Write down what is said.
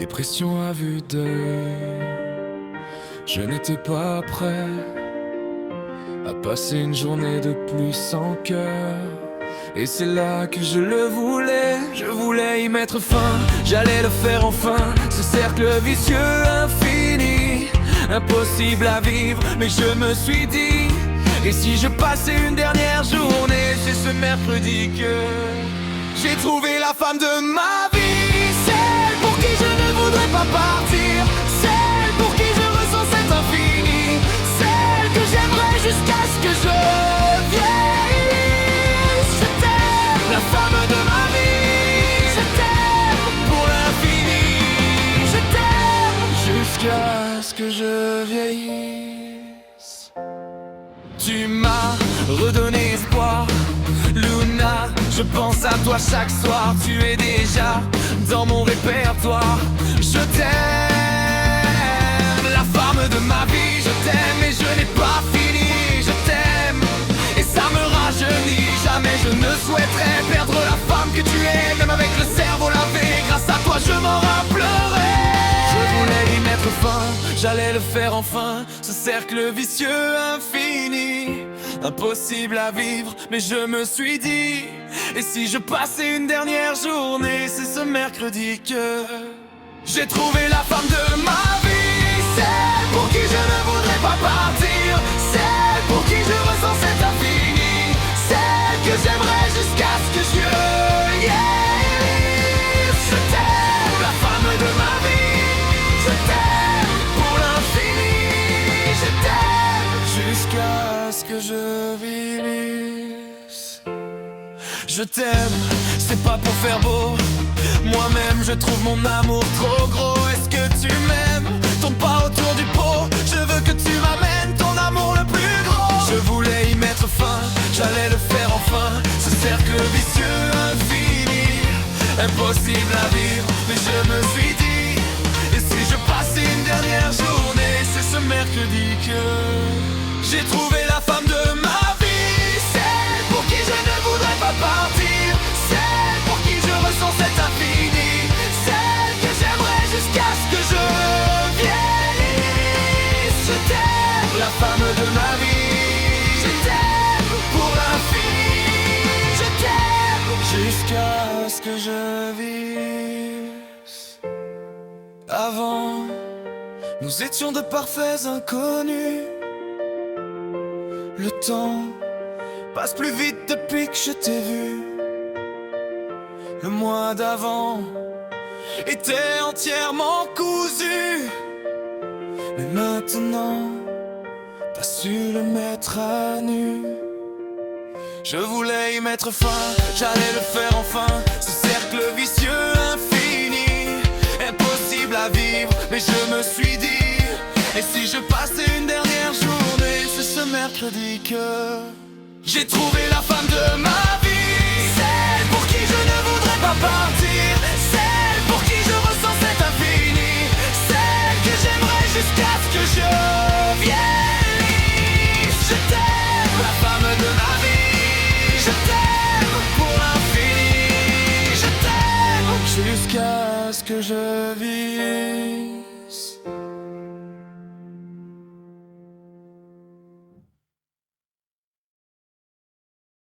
Dépression à vue d'œil, je n'étais pas prêt à passer une journée de plus sans cœur. Et c'est là que je le voulais, je voulais y mettre fin, j'allais le faire enfin. Ce cercle vicieux infini, impossible à vivre, mais je me suis dit, et si je passais une dernière journée? C'est ce mercredi que j'ai trouvé la femme de ma vie, celle pour qui je ne voudrais pas partir, celle pour qui je ressens cet infini, celle que j'aimerais jusqu'à ce que je vieillisse. Je t'aime, la femme de ma vie, je t'aime pour l'infini, je t'aime jusqu'à ce que je vieillisse. Tu m'as redonné espoir, Luna, je pense à toi chaque soir. Tu es déjà dans mon répertoire. Je t'aime, la femme de ma vie. Je t'aime et je n'ai pas fini. Je t'aime et ça me rajeunit. Jamais je ne souhaiterais perdre la femme que tu es. Même avec le cerveau lavé, grâce à toi je m'en rappellerai. Je voulais y mettre fin, j'allais le faire enfin. Ce cercle vicieux infini, impossible à vivre, mais je me suis dit, et si je passais une dernière journée? C'est ce mercredi que j'ai trouvé la femme de ma vie, celle pour qui je ne voudrais pas partir, celle pour qui je ressens cet infini, celle que j'aimerais jusqu'à ce que je vieillisse. Je t'aime, la femme de ma vie, je t'aime pour l'infini, je t'aime jusqu'à ce que je vieillisse. Je t'aime, c'est pas pour faire beau, moi-même je trouve mon amour trop gros. Est-ce que tu m'aimes? Tourne pas autour du pot, je veux que tu m'amènes ton amour le plus gros. Je voulais y mettre fin, j'allais le faire enfin. Ce cercle vicieux infini, impossible à vivre, mais je me suis dit, et si je passais une dernière journée? C'est ce mercredi que j'ai trouvé la femme de ma vie, celle pour qui je ne voudrais pas partir, celle pour qui je ressens cet infini, celle que j'aimerais jusqu'à ce que je vieillisse. Je t'aime, la femme de ma vie, je t'aime pour l'infini, je t'aime jusqu'à ce que je vieillisse. Avant, nous étions de parfaits inconnus. Le temps passe plus vite depuis que je t'ai vu. Le mois d'avant était entièrement cousu, mais maintenant, t'as su le mettre à nu. Je voulais y mettre fin, j'allais le faire enfin. Ce cercle vicieux infini, impossible à vivre, mais je me suis dit, et si je passais une dernière journée? C'est ce mercredi que j'ai trouvé la femme de ma vie, celle pour qui je ne voudrais pas partir, celle pour qui je ressens cet infini, celle que j'aimerais jusqu'à ce que je vieillisse. Je t'aime, la femme de ma vie, je t'aime pour l'infini, je t'aime jusqu'à ce que je vieillisse.